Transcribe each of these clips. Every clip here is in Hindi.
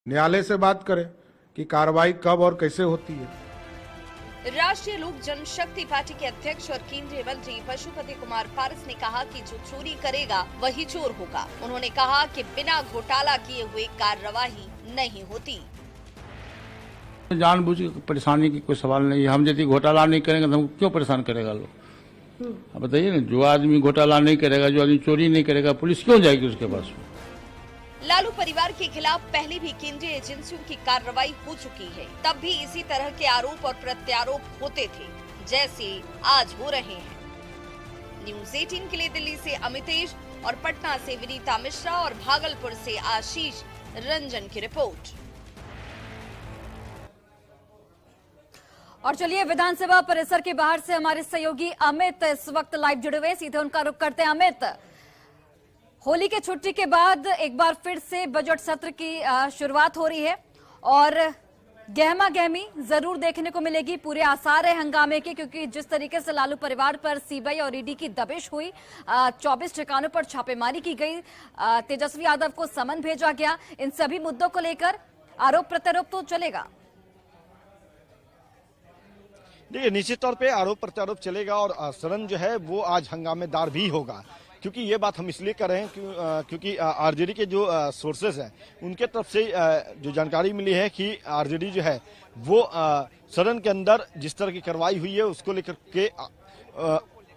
न्यायालय से बात करें कि कार्रवाई कब और कैसे होती है। राष्ट्रीय लोक जनशक्ति पार्टी के अध्यक्ष और केंद्रीय मंत्री पशुपति कुमार पारस ने कहा कि जो चोरी करेगा वही चोर होगा। उन्होंने कहा कि बिना घोटाला किए हुए कार्रवाई नहीं होती। जानबूझ के परेशानी की कोई सवाल नहीं है। हम यदि घोटाला नहीं करेंगे तो हमको क्यों परेशान करेगा लोग? अब बताइए ना, जो आदमी घोटाला नहीं करेगा, जो आदमी चोरी नहीं करेगा, पुलिस क्यों जाएगी उसके पास? लालू परिवार के खिलाफ पहले भी केंद्रीय एजेंसियों की कार्रवाई हो चुकी है। तब भी इसी तरह के आरोप और प्रत्यारोप होते थे जैसे आज हो रहे हैं। न्यूज़ 18 के लिए दिल्ली से अमितेश और पटना से विनीता मिश्रा और भागलपुर से आशीष रंजन की रिपोर्ट। और चलिए, विधानसभा परिसर के बाहर से हमारे सहयोगी अमित इस वक्त लाइव जुड़े हुए, सीधे उनका रुख करते हैं। अमित, होली के छुट्टी के बाद एक बार फिर से बजट सत्र की शुरुआत हो रही है और गहमा गहमी जरूर देखने को मिलेगी। पूरे आसार है हंगामे के, क्योंकि जिस तरीके से लालू परिवार पर सीबीआई और ईडी की दबिश हुई, 24 ठिकानों पर छापेमारी की गई, तेजस्वी यादव को समन भेजा गया, इन सभी मुद्दों को लेकर आरोप प्रत्यारोप तो चलेगा। देखिए, निश्चित तौर पे आरोप प्रत्यारोप चलेगा और सदन जो है वो आज हंगामेदार भी होगा। क्योंकि ये बात हम इसलिए कर रहे हैं क्योंकि आरजेडी के जो सोर्सेज हैं उनके तरफ से जो जानकारी मिली है कि आरजेडी जो है वो सदन के अंदर जिस तरह की कार्रवाई हुई है उसको लेकर के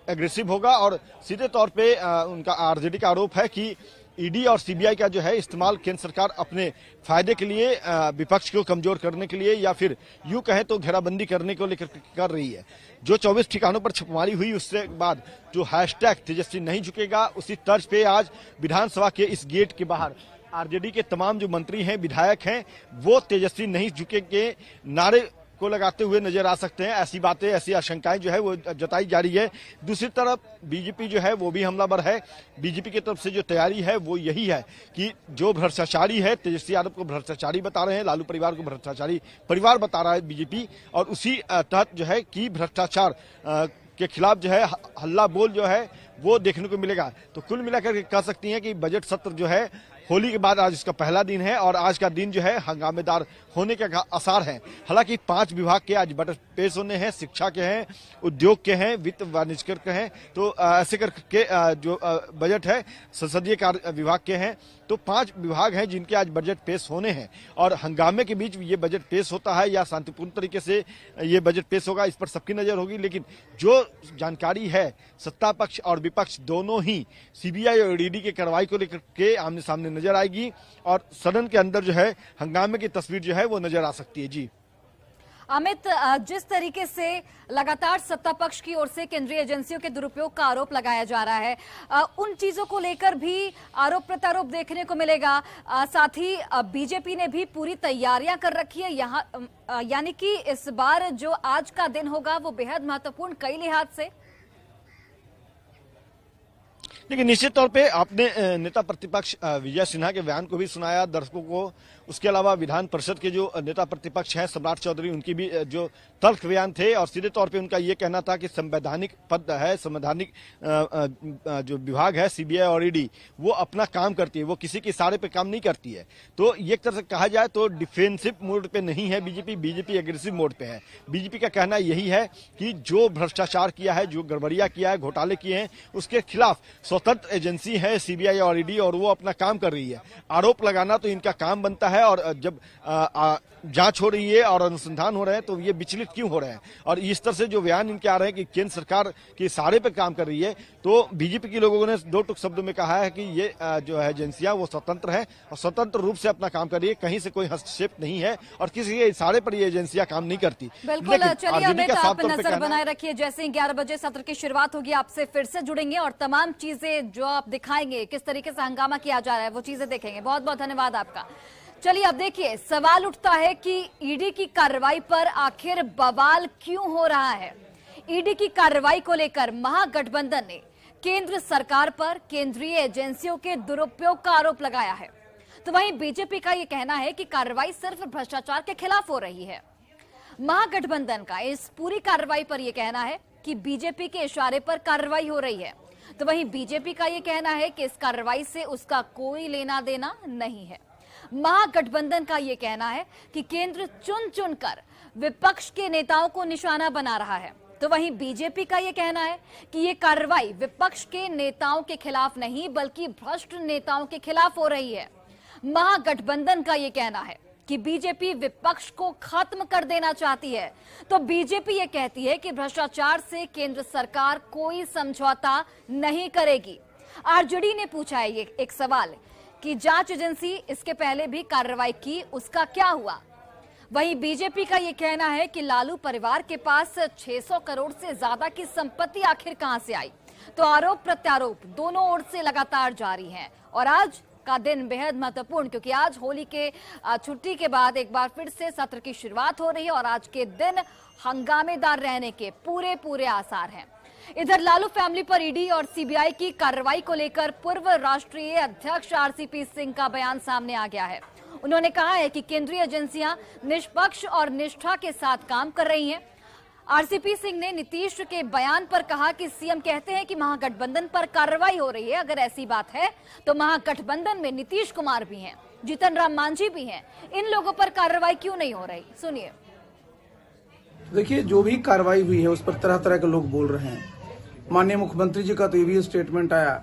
एग्रेसिव होगा और सीधे तौर पे उनका आरजेडी का आरोप है कि ईडी और सीबीआई का जो है इस्तेमाल केंद्र सरकार अपने फायदे के लिए, विपक्ष को कमजोर करने के लिए या फिर यूं कहें तो घेराबंदी करने को लेकर कर रही है। जो 24 ठिकानों पर छापेमारी हुई उससे बाद जो हैशटैग तेजस्वी नहीं झुकेगा, उसी तर्ज पे आज विधानसभा के इस गेट के बाहर आरजेडी के तमाम जो मंत्री हैं, विधायक हैं, वो तेजस्वी नहीं झुकेंगे नारे को लगाते हुए नजर आ सकते हैं। ऐसी बातें, ऐसी आशंकाएं जो है वो जताई जा रही है। दूसरी तरफ बीजेपी जो है वो भी हमलावर है। बीजेपी की तरफ से जो तैयारी है वो यही है कि जो भ्रष्टाचारी है, तेजस्वी यादव को भ्रष्टाचारी बता रहे हैं, लालू परिवार को भ्रष्टाचारी परिवार बता रहा है बीजेपी, और उसी तहत जो है कि भ्रष्टाचार के खिलाफ जो है हल्ला बोल जो है वो देखने को मिलेगा। तो कुल मिलाकर के कह सकती हैं कि बजट सत्र जो है होली के बाद आज इसका पहला दिन है और आज का दिन जो है हंगामेदार होने के आसार हैं। हालांकि 5 विभाग के आज बजट पेश होने हैं, शिक्षा के हैं, उद्योग के हैं, वित्त वाणिज्य के हैं, तो ऐसे करके जो बजट है संसदीय कार्य विभाग के हैं। तो 5 विभाग हैं जिनके आज बजट पेश होने हैं और हंगामे के बीच ये बजट पेश होता है या शांतिपूर्ण तरीके से ये बजट पेश होगा, इस पर सबकी नजर होगी। लेकिन जो जानकारी है, सत्ता पक्ष और विपक्ष दोनों ही सीबीआई और ईडी की कार्रवाई को लेकर के आमने सामने नजर आएगी और सदन के अंदर जो है हंगामे की तस्वीर जो है वो नजर आ सकती है। जी अमित, जिस तरीके से लगातार सत्ता पक्ष की ओर से केंद्रीय एजेंसियों के दुरुपयोग का आरोप लगाया जा रहा है, उन चीजों को लेकर भी आरोप प्रत्यारोप देखने को मिलेगा। साथ ही बीजेपी ने भी पूरी तैयारियां कर रखी है यहाँ, यानी कि इस बार जो आज का दिन होगा वो बेहद महत्वपूर्ण कई लिहाज से। लेकिन निश्चित तौर पे आपने नेता प्रतिपक्ष विजय सिन्हा के बयान को भी सुनाया दर्शकों को। उसके अलावा विधान परिषद के जो नेता प्रतिपक्ष हैं सम्राट चौधरी, उनकी भी जो तर्क बयान थे और सीधे तौर पे उनका ये कहना था कि संवैधानिक पद है, संवैधानिक जो विभाग है सीबीआई और ईडी, वो अपना काम करती है, वो किसी के इशारे पे काम नहीं करती है। तो एक तरह से कहा जाए तो डिफेंसिव मोड पे नहीं है बीजेपी एग्रेसिव मोड पे है। बीजेपी का कहना यही है कि जो भ्रष्टाचार किया है, जो गड़बड़ियां किया है, घोटाले किए हैं, उसके खिलाफ स्वतंत्र एजेंसी है सीबीआई और ईडी और वो अपना काम कर रही है। आरोप लगाना तो इनका काम बनता है और जब जांच हो रही है और अनुसंधान हो रहे हैं तो ये विचलित क्यों हो रहे हैं। और इस तरह से जो बयान इनके आ रहे हैं कि केंद्र सरकार के इशारे पे काम कर रही है, तो बीजेपी के लोगों ने 2 टुक शब्दों में कहा है कि ये जो है एजेंसियां वो स्वतंत्र है और स्वतंत्र रूप से अपना काम कर रही है, कहीं से कोई हस्तक्षेप नहीं है और किसी के इशारे पर ये एजेंसियां काम नहीं करती। बिल्कुल, चलिए अमित, आप नजर बनाए रखिए। जैसे ही 11 बजे सत्र की शुरुआत होगी आपसे फिर से जुड़ेंगे और तमाम चीजें जो आप दिखाएंगे, किस तरीके से हंगामा किया जा रहा है, वो चीजें देखेंगे। बहुत बहुत धन्यवाद आपका। चलिए अब देखिए, सवाल उठता है कि ईडी की कार्रवाई पर आखिर बवाल क्यों हो रहा है। ईडी की कार्रवाई को लेकर महागठबंधन ने केंद्र सरकार पर केंद्रीय एजेंसियों के दुरुपयोग का आरोप लगाया है, तो वहीं बीजेपी का यह कहना है कि कार्रवाई सिर्फ भ्रष्टाचार के खिलाफ हो रही है। महागठबंधन का इस पूरी कार्रवाई पर यह कहना है कि बीजेपी के इशारे पर कार्रवाई हो रही है, तो वहीं बीजेपी का यह कहना है कि इस कार्रवाई से उसका कोई लेना देना नहीं है। महागठबंधन का यह कहना है कि केंद्र चुन चुनकर विपक्ष के नेताओं को निशाना बना रहा है, तो वहीं बीजेपी का यह कहना है कि यह कार्रवाई विपक्ष के नेताओं के खिलाफ नहीं बल्कि भ्रष्ट नेताओं के खिलाफ हो रही है। महागठबंधन का यह कहना है कि बीजेपी विपक्ष को खत्म कर देना चाहती है, तो बीजेपी ये कहती है कि भ्रष्टाचार से केंद्र सरकार कोई समझौता नहीं करेगी। आरजेडी ने पूछा है ये एक सवाल कि जांच एजेंसी इसके पहले भी कार्रवाई की, उसका क्या हुआ। वहीं बीजेपी का यह कहना है कि लालू परिवार के पास 600 करोड़ से ज्यादा की संपत्ति आखिर कहां से आई। तो आरोप प्रत्यारोप दोनों ओर से लगातार जारी हैं और आज का दिन बेहद महत्वपूर्ण, क्योंकि आज होली के छुट्टी के बाद एक बार फिर से सत्र की शुरुआत हो रही है और आज के दिन हंगामेदार रहने के पूरे आसार हैं। इधर लालू फैमिली पर ईडी और सीबीआई की कार्रवाई को लेकर पूर्व राष्ट्रीय अध्यक्ष आरसीपी सिंह का बयान सामने आ गया है। उन्होंने कहा है कि केंद्रीय एजेंसियां निष्पक्ष और निष्ठा के साथ काम कर रही हैं। आरसीपी सिंह ने नीतीश के बयान पर कहा कि सीएम कहते हैं कि महागठबंधन पर कार्रवाई हो रही है, अगर ऐसी बात है तो महागठबंधन में नीतीश कुमार भी हैं, जीतन राम मांझी भी हैं, इन लोगों पर कार्रवाई क्यों नहीं हो रही, सुनिए। देखिए, जो भी कार्रवाई हुई है उस पर तरह तरह के लोग बोल रहे हैं। माननीय मुख्यमंत्री जी का तो ये भी स्टेटमेंट आया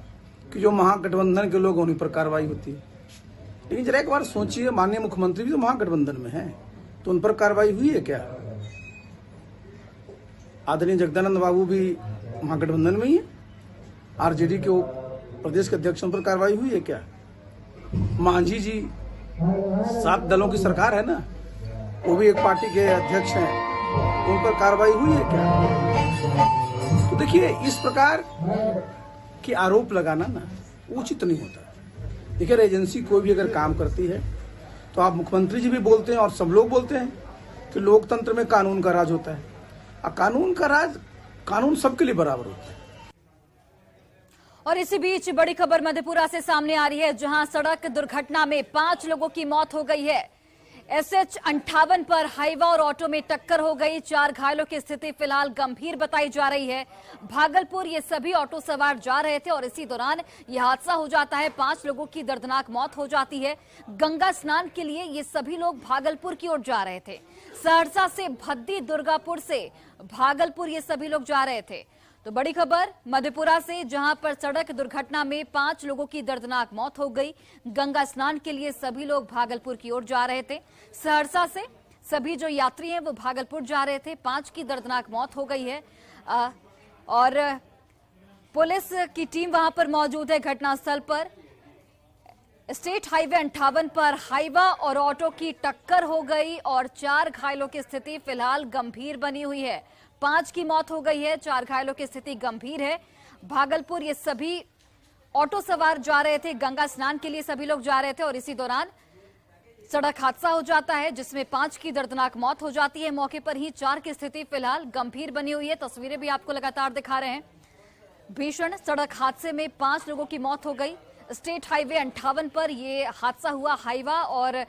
कि जो महागठबंधन के लोग उन्हीं पर कार्रवाई होती है। लेकिन जरा एक बार सोचिए, माननीय मुख्यमंत्री भी तो महागठबंधन में हैं, तो उन पर कार्रवाई हुई है क्या? आदरणीय जगदानंद बाबू भी महागठबंधन में ही है। आरजेडी के प्रदेश के अध्यक्ष पर कार्रवाई हुई है क्या? मांझी जी 7 दलों की सरकार है ना, वो भी एक पार्टी के अध्यक्ष हैं, उन पर कार्रवाई हुई है क्या? तो देखिए, इस प्रकार के आरोप लगाना ना उचित नहीं होता। देखिए, एजेंसी कोई भी अगर काम करती है तो आप मुख्यमंत्री जी भी बोलते हैं और सब लोग बोलते हैं कि लोकतंत्र में कानून का राज होता है, और कानून का राज, कानून सबके लिए बराबर होता है। और इसी बीच बड़ी खबर मधेपुरा से सामने आ रही है, जहां सड़क दुर्घटना में 5 लोगों की मौत हो गई है। SH 58 पर हाईवा और ऑटो में टक्कर हो गई। 4 घायलों की स्थिति फिलहाल गंभीर बताई जा रही है। भागलपुर ये सभी ऑटो सवार जा रहे थे और इसी दौरान यह हादसा हो जाता है। 5 लोगों की दर्दनाक मौत हो जाती है। गंगा स्नान के लिए ये सभी लोग भागलपुर की ओर जा रहे थे। सहरसा से भद्दी, दुर्गापुर से भागलपुर ये सभी लोग जा रहे थे। तो बड़ी खबर मधेपुरा से, जहां पर सड़क दुर्घटना में 5 लोगों की दर्दनाक मौत हो गई। गंगा स्नान के लिए सभी लोग भागलपुर की ओर जा रहे थे। सहरसा से सभी जो यात्री हैं वो भागलपुर जा रहे थे। 5 की दर्दनाक मौत हो गई है और पुलिस की टीम वहां पर मौजूद है घटनास्थल पर। स्टेट हाईवे 58 पर हाईवा और ऑटो की टक्कर हो गई और 4 घायलों की स्थिति फिलहाल गंभीर बनी हुई है। 5 की मौत हो गई है, 4 घायलों की स्थिति गंभीर है। भागलपुर ये सभी ऑटो सवार जा रहे थे, गंगा स्नान के लिए सभी लोग जा रहे थे और इसी दौरान सड़क हादसा हो जाता है, जिसमें 5 की दर्दनाक मौत हो जाती है। मौके पर ही 4 की स्थिति फिलहाल गंभीर बनी हुई है। तस्वीरें भी आपको लगातार दिखा रहे हैं। भीषण सड़क हादसे में 5 लोगों की मौत हो गई। स्टेट हाईवे 58 पर यह हादसा हुआ, हाईवा और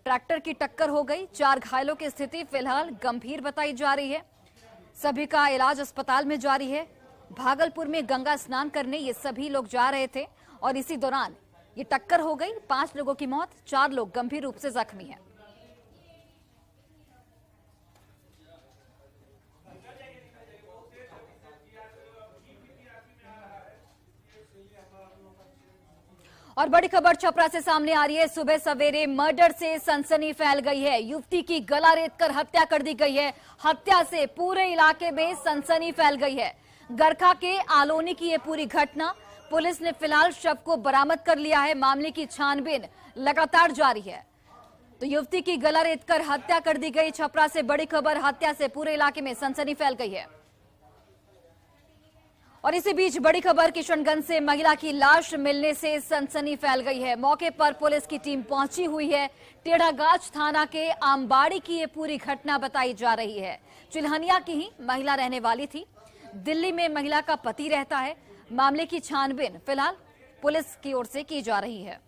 ट्रैक्टर की टक्कर हो गई। 4 घायलों की स्थिति फिलहाल गंभीर बताई जा रही है। सभी का इलाज अस्पताल में जारी है। भागलपुर में गंगा स्नान करने ये सभी लोग जा रहे थे और इसी दौरान ये टक्कर हो गई। 5 लोगों की मौत, 4 लोग गंभीर रूप से जख्मी हैं। और बड़ी खबर छपरा से सामने आ रही है। सुबह सवेरे मर्डर से सनसनी फैल गई है। युवती की गला रेतकर हत्या कर दी गई है। हत्या से पूरे इलाके में सनसनी फैल गई है। गरखा के आलोनी की ये पूरी घटना, पुलिस ने फिलहाल शव को बरामद कर लिया है। मामले की छानबीन लगातार जारी है। तो युवती की गला रेतकर हत्या कर दी गई। छपरा से बड़ी खबर, हत्या से पूरे इलाके में सनसनी फैल गई है। और इसी बीच बड़ी खबर, किशनगंज से महिला की लाश मिलने से सनसनी फैल गई है। मौके पर पुलिस की टीम पहुंची हुई है। टेढ़ागाछ थाना के आमबाड़ी की ये पूरी घटना बताई जा रही है। चिल्हनिया की ही महिला रहने वाली थी। दिल्ली में महिला का पति रहता है। मामले की छानबीन फिलहाल पुलिस की ओर से की जा रही है।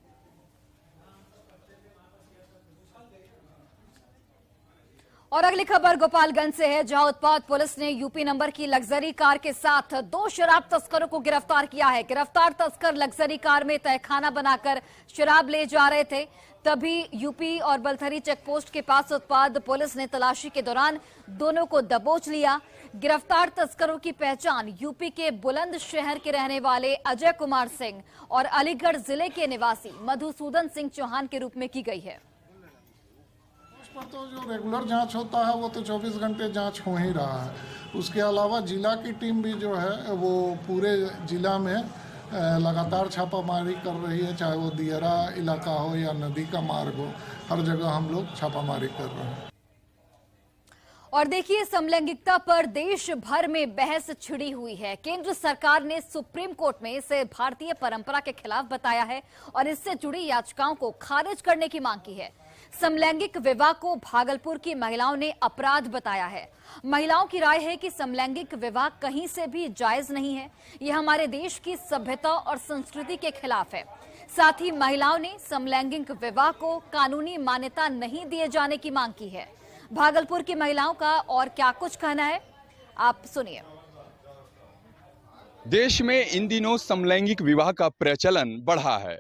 और अगली खबर गोपालगंज से है, जहां उत्पाद पुलिस ने यूपी नंबर की लग्जरी कार के साथ 2 शराब तस्करों को गिरफ्तार किया है। गिरफ्तार तस्कर लग्जरी कार में तहखाना बनाकर शराब ले जा रहे थे। तभी यूपी और बलथरी चेकपोस्ट के पास उत्पाद पुलिस ने तलाशी के दौरान दोनों को दबोच लिया। गिरफ्तार तस्करों की पहचान यूपी के बुलंदशहर के रहने वाले अजय कुमार सिंह और अलीगढ़ जिले के निवासी मधुसूदन सिंह चौहान के रूप में की गई है। पर तो जो रेगुलर जांच होता है वो तो 24 घंटे जांच हो ही रहा है। उसके अलावा जिला की टीम भी जो है वो पूरे जिला में लगातार छापामारी कर रही है, चाहे वो दियरा इलाका हो या नदी का मार्ग हो, हर जगह हम लोग छापामारी कर रहे हैं। और देखिए, समलैंगिकता पर देश भर में बहस छिड़ी हुई है। केंद्र सरकार ने सुप्रीम कोर्ट में इसे भारतीय परंपरा के खिलाफ बताया है और इससे जुड़ी याचिकाओं को खारिज करने की मांग की है। समलैंगिक विवाह को भागलपुर की महिलाओं ने अपराध बताया है। महिलाओं की राय है कि समलैंगिक विवाह कहीं से भी जायज नहीं है, यह हमारे देश की सभ्यता और संस्कृति के खिलाफ है। साथ ही महिलाओं ने समलैंगिक विवाह को कानूनी मान्यता नहीं दिए जाने की मांग की है। भागलपुर की महिलाओं का और क्या कुछ कहना है, आप सुनिए। देश में इन दिनों समलैंगिक विवाह का प्रचलन बढ़ा है।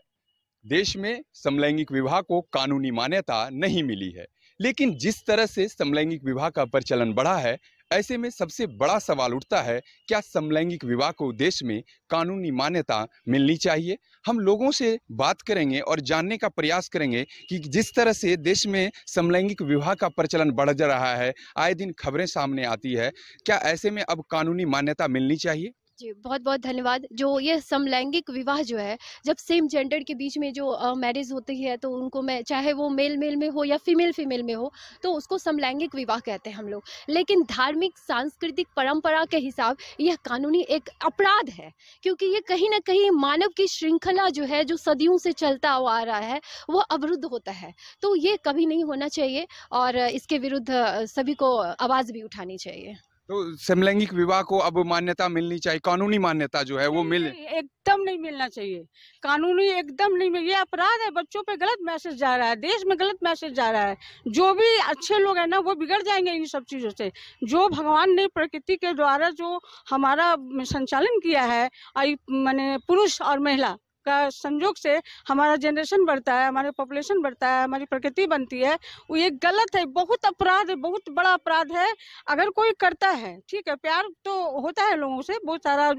देश में समलैंगिक विवाह को कानूनी मान्यता नहीं मिली है, लेकिन जिस तरह से समलैंगिक विवाह का प्रचलन बढ़ा है, ऐसे में सबसे बड़ा सवाल उठता है, क्या समलैंगिक विवाह को देश में कानूनी मान्यता मिलनी चाहिए? हम लोगों से बात करेंगे और जानने का प्रयास करेंगे कि जिस तरह से देश में समलैंगिक विवाह का प्रचलन बढ़ जा रहा है, आए दिन खबरें सामने आती है, क्या ऐसे में अब कानूनी मान्यता मिलनी चाहिए? जी, बहुत बहुत धन्यवाद। जो ये समलैंगिक विवाह जो है, जब सेम जेंडर के बीच में जो मैरिज होती है तो उनको मैं चाहे वो मेल मेल में हो या फीमेल में हो तो उसको समलैंगिक विवाह कहते हैं हम लोग। लेकिन धार्मिक सांस्कृतिक परंपरा के हिसाब यह कानूनी एक अपराध है, क्योंकि ये कहीं ना कहीं मानव की श्रृंखला जो है, जो सदियों से चलता हुआ आ रहा है, वो अवरुद्ध होता है। तो ये कभी नहीं होना चाहिए और इसके विरुद्ध सभी को आवाज भी उठानी चाहिए। तो समलैंगिक विवाह को अब मान्यता मिलनी चाहिए, कानूनी मान्यता जो है वो मिले? एकदम नहीं मिलना चाहिए, कानूनी एकदम नहीं मिल। ये अपराध है, बच्चों पे गलत मैसेज जा रहा है, देश में गलत मैसेज जा रहा है। जो भी अच्छे लोग हैं ना, वो बिगड़ जाएंगे इन सब चीजों से। जो भगवान ने प्रकृति के द्वारा जो हमारा संचालन किया है, माने पुरुष और महिला का संयोग से हमारा जनरेशन बढ़ता है, हमारे पॉपुलेशन बढ़ता है, हमारी प्रकृति बनती है, वो ये गलत है, बहुत अपराध है, बहुत बड़ा अपराध है। अगर कोई करता है, ठीक है, प्यार तो होता है लोगों से, बहुत सारा,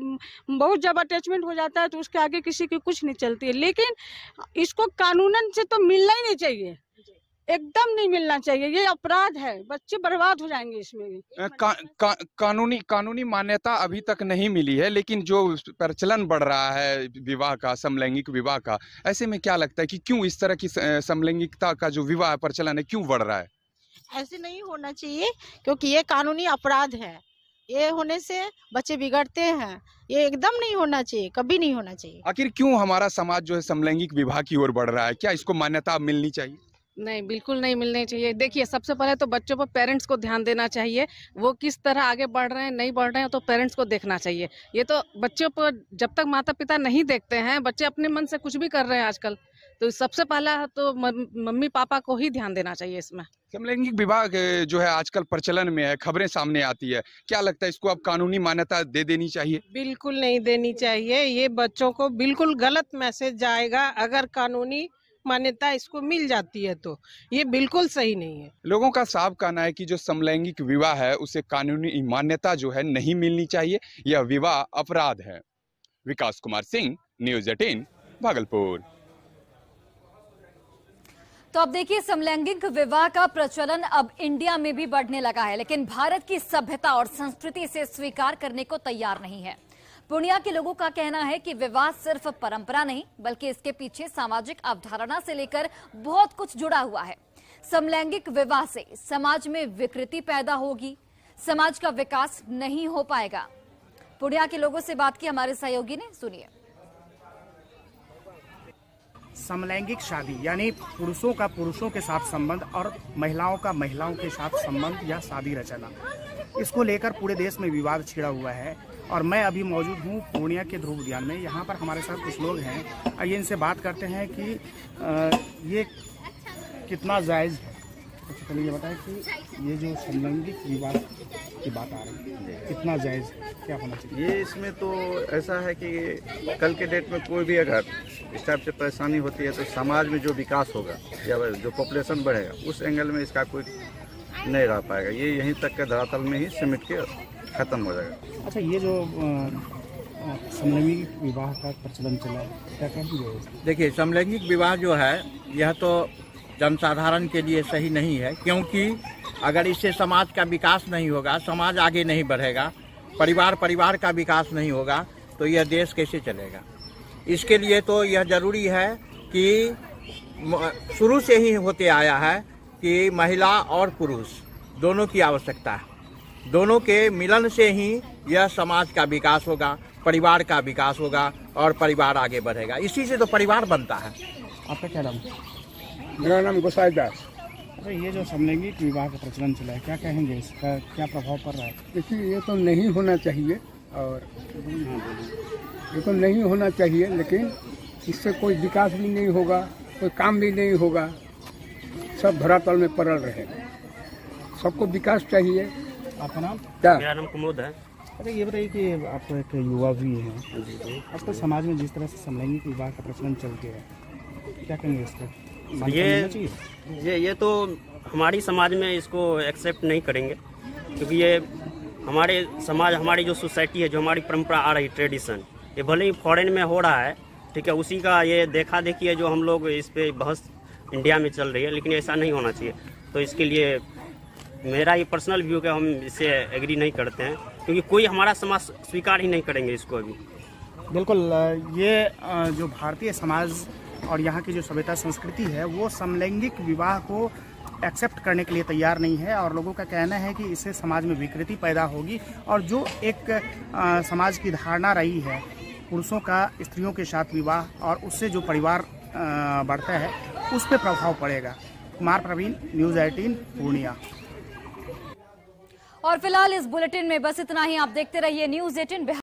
बहुत जब अटैचमेंट हो जाता है तो उसके आगे किसी की कुछ नहीं चलती है, लेकिन इसको कानूनन से तो मिलना ही नहीं चाहिए, एकदम नहीं मिलना चाहिए। ये अपराध है, बच्चे बर्बाद हो जाएंगे इसमें। कानूनी मान्यता अभी तक नहीं मिली है, लेकिन जो प्रचलन बढ़ रहा है विवाह का, समलैंगिक विवाह का, ऐसे में क्या लगता है कि क्यों इस तरह की समलैंगिकता का जो विवाह प्रचलन है क्यों बढ़ रहा है? ऐसे नहीं होना चाहिए, क्योंकि ये कानूनी अपराध है। ये होने से बच्चे बिगड़ते हैं, ये एकदम नहीं होना चाहिए, कभी नहीं होना चाहिए। आखिर क्यों हमारा समाज जो है समलैंगिक विवाह की ओर बढ़ रहा है? क्या इसको मान्यता मिलनी चाहिए? नहीं, बिल्कुल नहीं मिलनी चाहिए। देखिए, सबसे पहले तो बच्चों पर पेरेंट्स को ध्यान देना चाहिए, वो किस तरह आगे बढ़ रहे हैं, नहीं बढ़ रहे हैं, तो पेरेंट्स को देखना चाहिए। ये तो बच्चों पर जब तक माता पिता नहीं देखते हैं, बच्चे अपने मन से कुछ भी कर रहे हैं आजकल, तो सबसे पहला तो मम्मी पापा को ही ध्यान देना चाहिए इसमें। समलैंगिक विवाह जो है आजकल प्रचलन में है, खबरें सामने आती है, क्या लगता है इसको अब कानूनी मान्यता दे देनी चाहिए? बिल्कुल नहीं देनी चाहिए, ये बच्चों को बिल्कुल गलत मैसेज जाएगा। अगर कानूनी मान्यता इसको मिल जाती है तो ये बिल्कुल सही नहीं है। लोगों का साफ कहना है कि जो समलैंगिक विवाह है उसे कानूनी मान्यता जो है नहीं मिलनी चाहिए, यह विवाह अपराध है। विकास कुमार सिंह, न्यूज़ 18, भागलपुर। तो अब देखिए, समलैंगिक विवाह का प्रचलन अब इंडिया में भी बढ़ने लगा है, लेकिन भारत की सभ्यता और संस्कृति इसे स्वीकार करने को तैयार नहीं है। पूर्णिया के लोगों का कहना है कि विवाह सिर्फ परंपरा नहीं, बल्कि इसके पीछे सामाजिक अवधारणा से लेकर बहुत कुछ जुड़ा हुआ है। समलैंगिक विवाह से समाज में विकृति पैदा होगी, समाज का विकास नहीं हो पाएगा। पूर्णिया के लोगों से बात की हमारे सहयोगी ने, सुनिए। समलैंगिक शादी यानी पुरुषों का पुरुषों के साथ संबंध और महिलाओं का महिलाओं के साथ संबंध या शादी रचना, इसको लेकर पूरे देश में विवाद छिड़ा हुआ है। और मैं अभी मौजूद हूँ पूर्णिया के ध्रुव उद्यान में। यहाँ पर हमारे साथ कुछ लोग हैं, आइए इनसे बात करते हैं कि ये कितना जायज़ है। अच्छा चलिए ये बताएं कि ये जो समलैंगिक विवाह की बात आ रही है कितना जायज़ है, क्या होना चाहिए? ये इसमें तो ऐसा है कि कल के डेट में कोई भी अगर इस टाइप से परेशानी होती है तो समाज में जो विकास होगा या जो पॉपुलेशन बढ़ेगा उस एंगल में इसका कोई नहीं रह पाएगा। ये यहीं तक के धरातल में ही सिमट के खत्म हो जाएगा। अच्छा ये जो समलैंगिक विवाह का प्रचलन चला है, क्या कहेंगे? देखिए, समलैंगिक विवाह जो है यह तो जनसाधारण के लिए सही नहीं है, क्योंकि अगर इससे समाज का विकास नहीं होगा, समाज आगे नहीं बढ़ेगा, परिवार का विकास नहीं होगा तो यह देश कैसे चलेगा। इसके लिए तो यह जरूरी है कि शुरू से ही होते आया है कि महिला और पुरुष दोनों की आवश्यकता है। दोनों के मिलन से ही यह समाज का विकास होगा, परिवार का विकास होगा और परिवार आगे बढ़ेगा। इसी से तो परिवार बनता है। आपका क्या नाम? मेरा नाम गोसाई दास। अच्छा ये जो समलैंगिक विवाह का प्रचलन चला है, क्या कहेंगे, इसका क्या प्रभाव पड़ रहा है? देखिए ये तो नहीं होना चाहिए और ये तो नहीं होना चाहिए, लेकिन इससे कोई विकास भी नहीं होगा, कोई काम भी नहीं होगा, सब धरातल में पड़ल रहेगा। सबको विकास चाहिए। आपका नाम? क्या? मेरा नाम कुमुद है। अच्छा ये बताइए कि आप एक युवा भी हैं, अब तो समाज में जिस तरह से समलैंगिक विवाह का प्रचलन चल गया है, क्या कहेंगे इसका? ये तो हमारी समाज में इसको एक्सेप्ट नहीं करेंगे, क्योंकि ये हमारे समाज, हमारी जो सोसाइटी है, जो हमारी परंपरा आ रही ट्रेडिशन, ये भले ही फॉरेन में हो रहा है, ठीक है, उसी का ये देखा देखी है जो हम लोग इस पे बहस इंडिया में चल रही है, लेकिन ऐसा नहीं होना चाहिए। तो इसके लिए मेरा ये पर्सनल व्यू है, हम इससे एग्री नहीं करते हैं, क्योंकि कोई हमारा समाज स्वीकार ही नहीं करेंगे इसको अभी। बिल्कुल, ये जो भारतीय समाज और यहाँ की जो सभ्यता संस्कृति है वो समलैंगिक विवाह को एक्सेप्ट करने के लिए तैयार नहीं है, और लोगों का कहना है कि इससे समाज में विकृति पैदा होगी, और जो एक समाज की धारणा रही है पुरुषों का स्त्रियों के साथ विवाह और उससे जो परिवार बढ़ता है उस पर प्रभाव पड़ेगा। कुमार प्रवीण, न्यूज़ 18 पूर्णिया। और फिलहाल इस बुलेटिन में बस इतना ही। आप देखते रहिए न्यूज़ 18।